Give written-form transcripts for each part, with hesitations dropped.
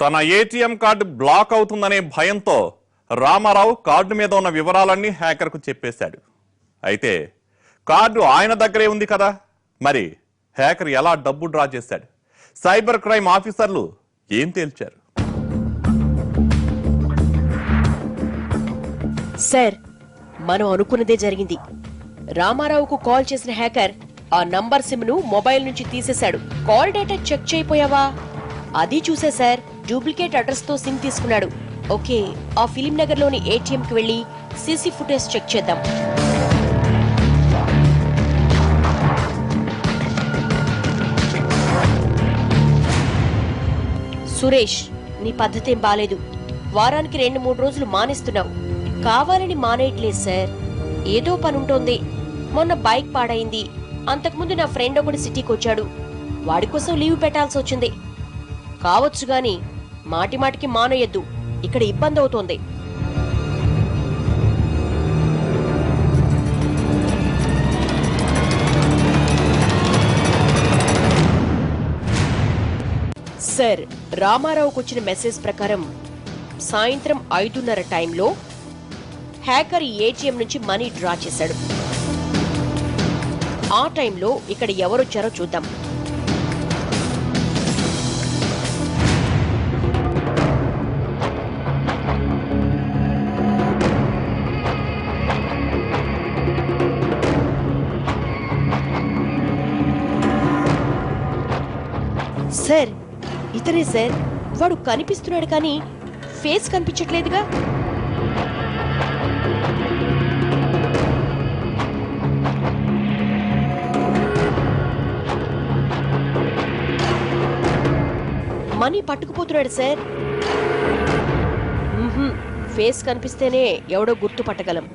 తన ATM card block అవుతుందనే భయంతో రామారావు కార్డు మీద ఉన్న వివరాలన్నీ హ్యాకర్కు చెప్పేశాడు. అయితే కార్డు ఆయన దగ్గరే ఉంది కదా, మరి హ్యాకర్ ఎలా డబ్బు డ్రా చేశాడు? సైబర్ క్రైమ్ ఆఫీసర్లు ఏం తేల్చారు? సార్, మనం అనుకున్నదే జరిగింది. రామారావుకు కాల్ చేసిన హ్యాకర్ ఆ నంబర్ సిమ్ ను మొబైల్ నుంచి తీసేశాడు. కాల్ డేటా చెక్ చేయపోయావా? అది చూసే సార్, డూప్లికేట్ అడ్రస్ తో సిమ్ తీసుకున్నాడు. ఓకే, ఆ ఫిలిం నగర్ లోని ఏటీఎం కి వెళ్లి సీసీ ఫుటేజ్ చెక్ చేద్దాం. సురేష్, నీ పద్ధతేం బాలేదు. వారానికి 2-3 రోజులు మానేస్తున్నావు. కావాలని మానేయట్లేదు సార్, ఏదో పనుంటోంది. మొన్న బైక్ పాడైంది. అంతకుముందు నా ఫ్రెండ్ ఒకటి సిటీకి వచ్చాడు. వాడి కోసం లీవ్ పెట్టాల్సి వచ్చింది. కావచ్చు గాని మాటి మాటికి మానేయద్దు, ఇక్కడ ఇబ్బంది అవుతోంది. సార్, రామారావుకు వచ్చిన మెసేజ్ ప్రకారం సాయంత్రం 5:30 టైంలో హ్యాకర్ ఏటీఎం నుంచి మనీ డ్రా చేశాడు. ఆ టైంలో ఇక్కడ ఎవరొచ్చారో చూద్దాం. సార్, ఇతనే సార్. వాడు కనిపిస్తున్నాడు కానీ ఫేస్ కనిపించట్లేదుగా. మనీ పట్టుకుపోతున్నాడు సార్. ఫేస్ కనిపిస్తేనే ఎవడో గుర్తుపట్టగలం.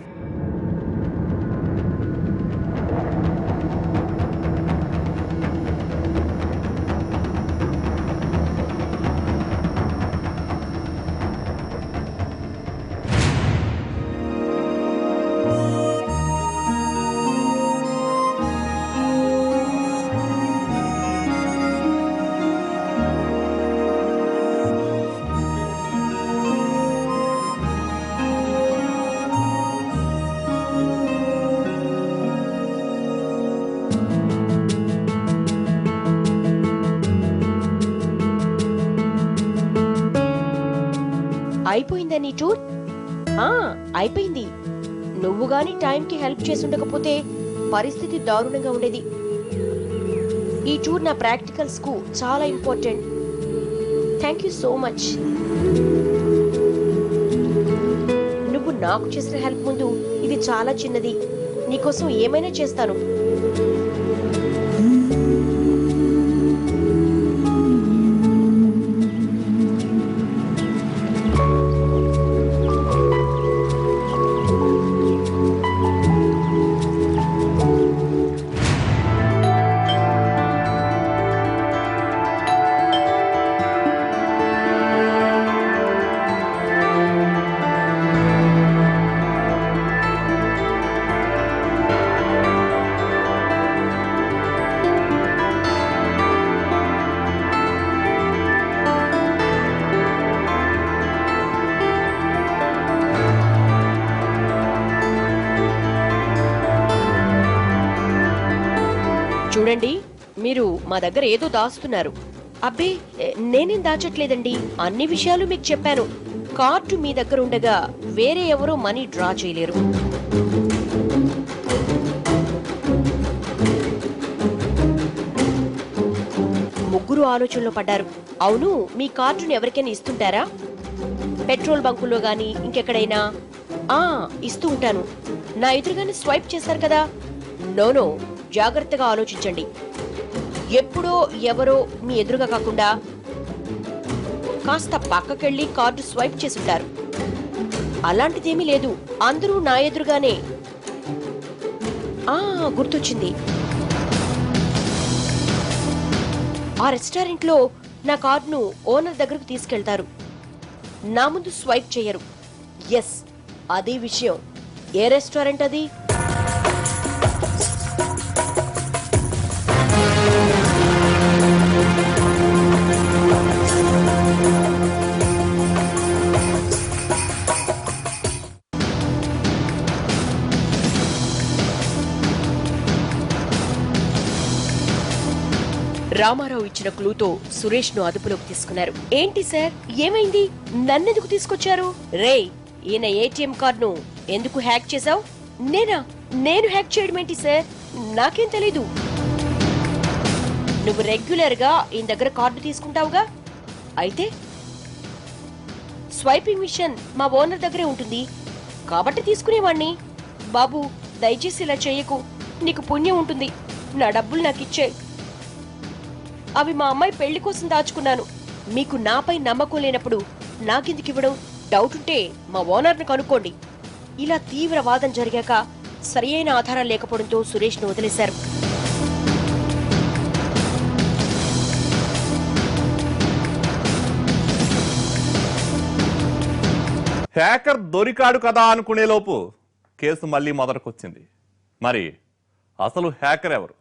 అయిపోయిందా నీ టూర్? అయిపోయింది. నువ్వు గాని టైంకి హెల్ప్ చేసి ఉండకపోతే పరిస్థితి దారుణంగా ఉండేది. ఈ టూర్ నా ప్రాక్టికల్స్ కు చాలా important. Thank you so much. నువ్వు నాకు చేసిన హెల్ప్ ముందు ఇది చాలా చిన్నది. నీకోసం ఏమైనా చేస్తాను. చూడండి, మీరు మా దగ్గర ఏదో దాస్తున్నారు. అబ్బే, నేనేం దాచట్లేదండి. అన్ని విషయాలు మీకు చెప్పాను. కార్డు మీ దగ్గర ఉండగా వేరే ఎవరో మనీ డ్రా చేయలేరు. ముగ్గురు ఆలోచనలో పడ్డారు. అవును, మీ కార్డును ఎవరికైనా ఇస్తుంటారా? పెట్రోల్ బంకుల్లో గాని ఇంకెక్కడైనా? ఇస్తూ ఉంటాను. నా ఎదురుగానే స్వైప్ చేశారు కదా. నోనో, జాగ్రత్తగా ఆలోచించండి. ఎప్పుడో ఎవరో మీ ఎదురుగా కాకుండా కాస్త పక్కకెళ్ళి కార్డు స్వైప్ చేసుంటారు. అలాంటిదేమీ లేదు, అందరూ నా ఎదురుగానే. గుర్తొచ్చింది. ఆ రెస్టారెంట్ లో నా కార్డును ఓనర్ దగ్గరకు తీసుకెళ్తారు. నా ముందు స్వైప్ చేయరు. ఎస్, అదే విషయం. ఏ రెస్టారెంట్ అది? రామారావు ఇచ్చిన క్లూతో సురేష్ ను అదుపులోకి తీసుకున్నారు. ఏంటి సార్, ఏమైంది? నన్నెందుకు తీసుకొచ్చారు? రేయ్, ఈయన ఏటీఎం కార్డును ఎందుకు హ్యాక్ చేశావు? నేను హ్యాక్ చేయడం ఏంటి సార్? నాకేం తెలీదు. నువ్వు రెగ్యులర్ గా ఈయన దగ్గర కార్డు తీసుకుంటావుగా, అయితే స్వైపింగ్ మిషన్ మా ఓనర్ దగ్గరే ఉంటుంది కాబట్టి తీసుకునేవాణ్ణి. బాబు, దయచేసి ఇలా చెయ్యకు, నీకు పుణ్యం ఉంటుంది. నా డబ్బులు నాకు ఇచ్చే. అవి మా అమ్మాయి పెళ్లి కోసం దాచుకున్నాను. మీకు నాపై నమ్మకం లేనప్పుడు నాకెందుకు ఇవ్వడం? డౌట్ ఉంటే మా ఓనర్ను కనుక్కోండి. ఇలా తీవ్ర వాదన జరిగాక సరియైన ఆధారం లేకపోవడంతో సురేష్ ను వదిలేశారు. హ్యాకర్ దొరికాడు కదా అనుకునే లోపు కేసు మళ్ళీ మొదటికొచ్చింది. మరి అసలు హ్యాకర్ ఎవరు?